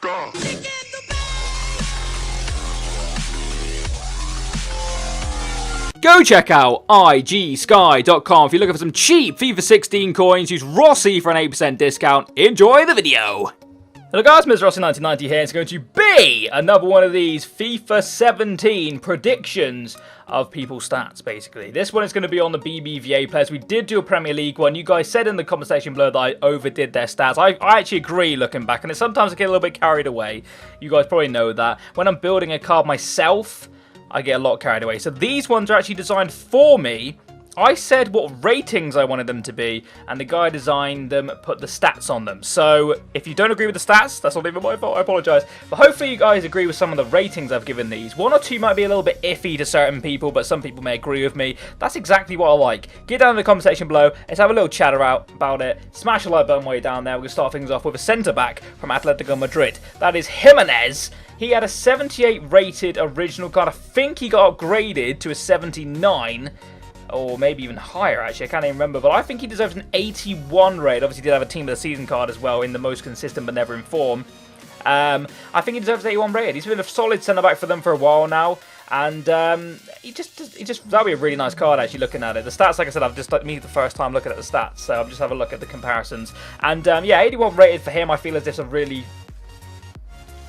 Go check out igsky.com if you're looking for some cheap FIFA 16 coins. Use Rossi for an 8% discount. Enjoy the video. Hello guys, Mr. Rossi1990 here. It's going to be another one of these FIFA 17 predictions of people's stats, basically. This one is going to be on the BBVA players. We did do a Premier League one. You guys said in the comment section below that I overdid their stats. I actually agree looking back, and sometimes I get a little bit carried away. You guys probably know that. When I'm building a card myself, I get a lot carried away. So these ones are actually designed for me. I said what ratings I wanted them to be, and the guy designed them, put the stats on them. So if you don't agree with the stats, that's not even my fault, I apologise. But hopefully you guys agree with some of the ratings I've given these. One or two might be a little bit iffy to certain people, but some people may agree with me. That's exactly what I like. Get down in the comment section below, let's have a little chat about it. Smash the like button while you're down there. We're going to start things off with a centre-back from Atletico Madrid. That is Jimenez. He had a 78 rated original card. I think he got upgraded to a 79. Or maybe even higher, actually. I can't even remember. But I think he deserves an 81 rate. Obviously, he did have a Team of the Season card as well in the most consistent but never in form. I think he deserves an 81 rated. He's been a solid centre-back for them for a while now. And he just that'll be a really nice card, actually, looking at it. The stats, like I said, I've just me the first time looking at the stats. So I'll just have a look at the comparisons. And yeah, 81 rated for him, I feel as if it's a really...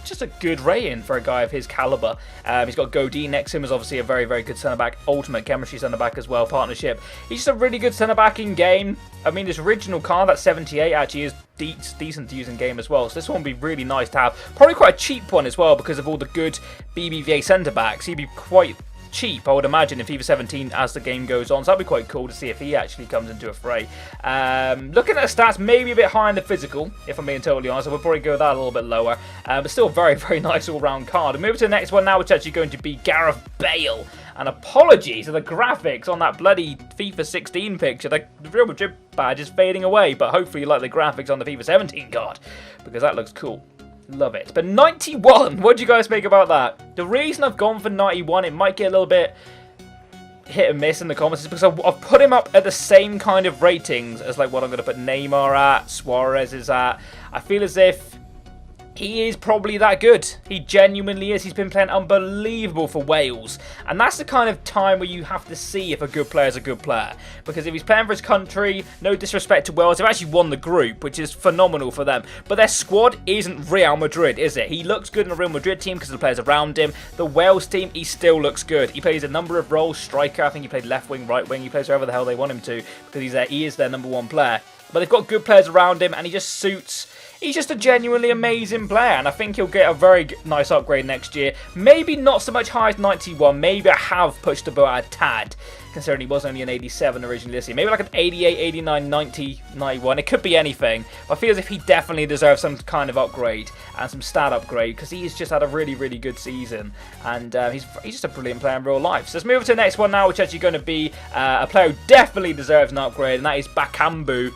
just a good rating for a guy of his caliber. He's got Godin next to him, is obviously a very, very good centre-back. Ultimate chemistry centre-back as well, partnership. He's just a really good centre-back in game. I mean, this original card, that 78, actually is decent to use in game as well. So this one would be really nice to have. Probably quite a cheap one as well because of all the good BBVA centre-backs. He'd be quite cheap, I would imagine, in FIFA 17 as the game goes on. So that'd be quite cool to see if he actually comes into a fray. Looking at the stats, maybe a bit higher in the physical, if I'm being totally honest. I would probably go that a little bit lower. But still a very, very nice all-round card. And move to the next one now, which is actually going to be Gareth Bale. And apologies for the graphics on that bloody FIFA 16 picture. The Real Madrid badge is fading away, but hopefully you like the graphics on the FIFA 17 card, because that looks cool. Love it. But 91, what do you guys make about that? The reason I've gone for 91, it might get a little bit hit and miss in the comments, is because I've put him up at the same kind of ratings as like what I'm going to put Neymar at, Suarez is at. I feel as if he is probably that good. He genuinely is. He's been playing unbelievable for Wales. And that's the kind of time where you have to see if a good player is a good player. Because if he's playing for his country, no disrespect to Wales, they've actually won the group, which is phenomenal for them. But their squad isn't Real Madrid, is it? He looks good in the Real Madrid team because of the players around him. The Wales team, he still looks good. He plays a number of roles. Striker, I think he played left wing, right wing. He plays wherever the hell they want him to because he is their #1 player. But they've got good players around him and he just suits... He's just a genuinely amazing player, and I think he'll get a very nice upgrade next year. Maybe not so much high as 91. Maybe I have pushed the boat out a tad, considering he was only an 87 originally this year. Maybe like an 88, 89, 90, 91. It could be anything. But I feel as if he definitely deserves some kind of upgrade and some stat upgrade, because he's just had a really, really good season. And he's just a brilliant player in real life. So let's move on to the next one now, which is actually going to be a player who definitely deserves an upgrade, and that is Bakambu.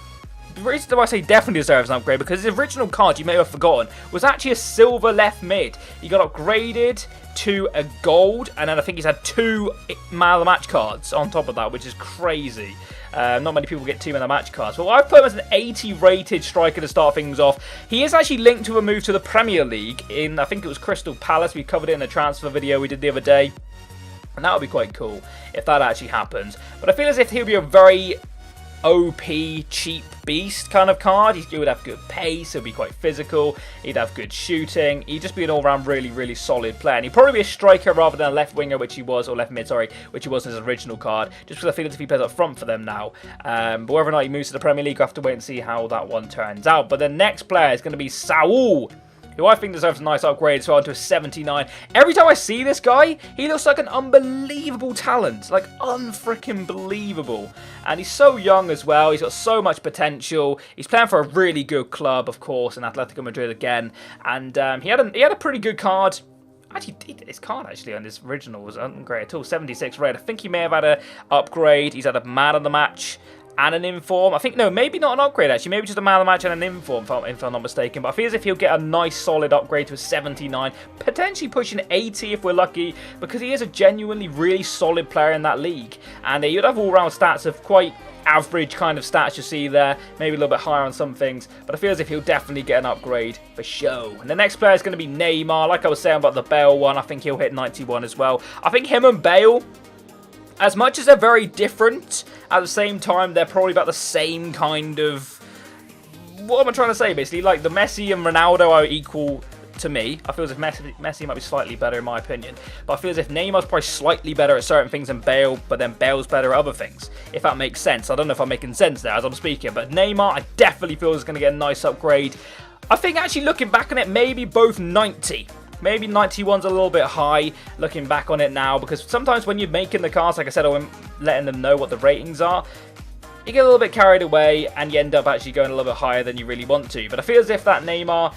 The reason why I say definitely deserves an upgrade, because his original card, you may have forgotten, was actually a silver left mid. He got upgraded to a gold, and then I think he's had 2 man of the match cards on top of that, which is crazy. Not many people get 2 man of the match cards. But I've put him as an 80 rated striker to start things off. He is actually linked to a move to the Premier League in, I think it was Crystal Palace. We covered it in the transfer video we did the other day. And that would be quite cool if that actually happens. But I feel as if he'll be a very OP, cheap beast kind of card. He would have good pace, he'll be quite physical, he'd have good shooting, he'd just be an all-round really, really solid player. And he'd probably be a striker rather than a left winger, which he was, or left mid, sorry, which he was in his original card, just because I feel as if he plays up front for them now. But whether or not he moves to the Premier League, we'll have to wait and see how that one turns out. But the next player is going to be Saul, who I think deserves a nice upgrade, so on to a 79. Every time I see this guy, he looks like an unbelievable talent. Like, unfreaking believable. And he's so young as well. He's got so much potential. He's playing for a really good club, of course, in Atletico Madrid again. And he had a pretty good card. Actually, his card actually on this original wasn't great at all. 76 red. I think he may have had an upgrade. He's had a man of the match and an inform. I think, no, maybe not an upgrade, actually. Maybe just a man of the match and an inform, if I'm not mistaken. But I feel as if he'll get a nice, solid upgrade to a 79. Potentially pushing 80 if we're lucky, because he is a genuinely really solid player in that league. And he would have all-round stats of quite average kind of stats you see there, maybe a little bit higher on some things, but I feel as if he'll definitely get an upgrade for show. And the next player is going to be Neymar. Like I was saying about the Bale one, I think he'll hit 91 as well. I think him and Bale, as much as they're very different, at the same time, they're probably about the same kind of... What am I trying to say, basically? Like, the Messi and Ronaldo are equal to me. I feel as if Messi might be slightly better in my opinion, but I feel as if Neymar's probably slightly better at certain things than Bale, but then Bale's better at other things, if that makes sense. I don't know if I'm making sense there as I'm speaking, but Neymar, I definitely feel is going to get a nice upgrade. I think actually looking back on it, maybe both 90. Maybe 91's a little bit high looking back on it now, because sometimes when you're making the cards, like I said, I'm letting them know what the ratings are, you get a little bit carried away and you end up actually going a little bit higher than you really want to. But I feel as if that Neymar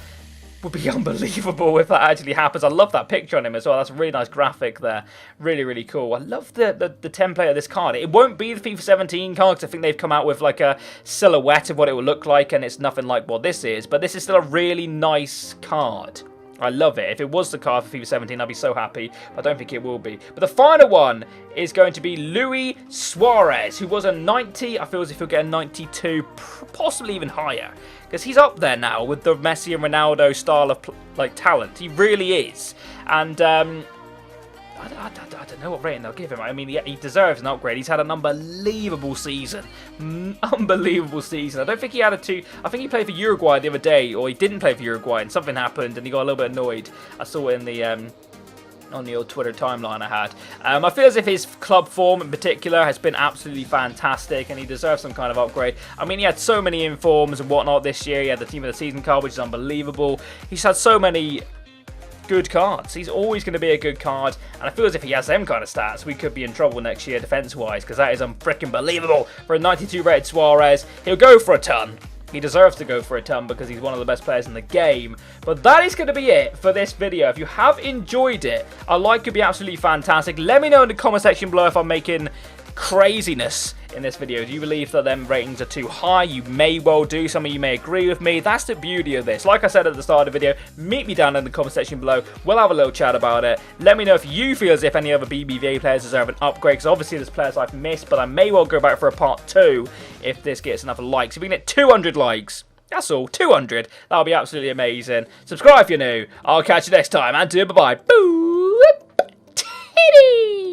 would be unbelievable if that actually happens. I love that picture on him as well. That's a really nice graphic there. Really, really cool. I love the template of this card. It won't be the FIFA 17 card, because I think they've come out with like a silhouette of what it will look like, and it's nothing like what this is. But this is still a really nice card. I love it. If it was the card for FIFA 17, I'd be so happy. But I don't think it will be. But the final one is going to be Luis Suarez, who was a 90. I feel as if he'll get a 92, possibly even higher, because he's up there now with the Messi and Ronaldo style of like talent. He really is. And I don't know what rating they'll give him. I mean, he deserves an upgrade. He's had an unbelievable season. Unbelievable season. I don't think he had a two... I think he played for Uruguay the other day, or he didn't play for Uruguay, and something happened, and he got a little bit annoyed. I saw it in the... on the old Twitter timeline I had. I feel as if his club form in particular has been absolutely fantastic, and he deserves some kind of upgrade. I mean, he had so many informs and whatnot this year. He had the Team of the Season card, which is unbelievable. He's had so many good cards. He's always going to be a good card, and I feel as if he has them kind of stats, we could be in trouble next year defense-wise, because that is unfreaking believable for a 92 rated Suarez. He'll go for a ton. He deserves to go for a ton because he's one of the best players in the game. But that is going to be it for this video. If you have enjoyed it, a like would be absolutely fantastic. Let me know in the comment section below if I'm making craziness in this video. Do you believe that them ratings are too high? You may well do. Some of you may agree with me. That's the beauty of this. Like I said at the start of the video, meet me down in the comment section below. We'll have a little chat about it. Let me know if you feel as if any other BBVA players deserve an upgrade, because obviously there's players I've missed, but I may well go back for a part 2 if this gets enough likes. If we can get 200 likes, that's all, 200, that'll be absolutely amazing. Subscribe if you're new. I'll catch you next time, and bye-bye. Boop! Titty!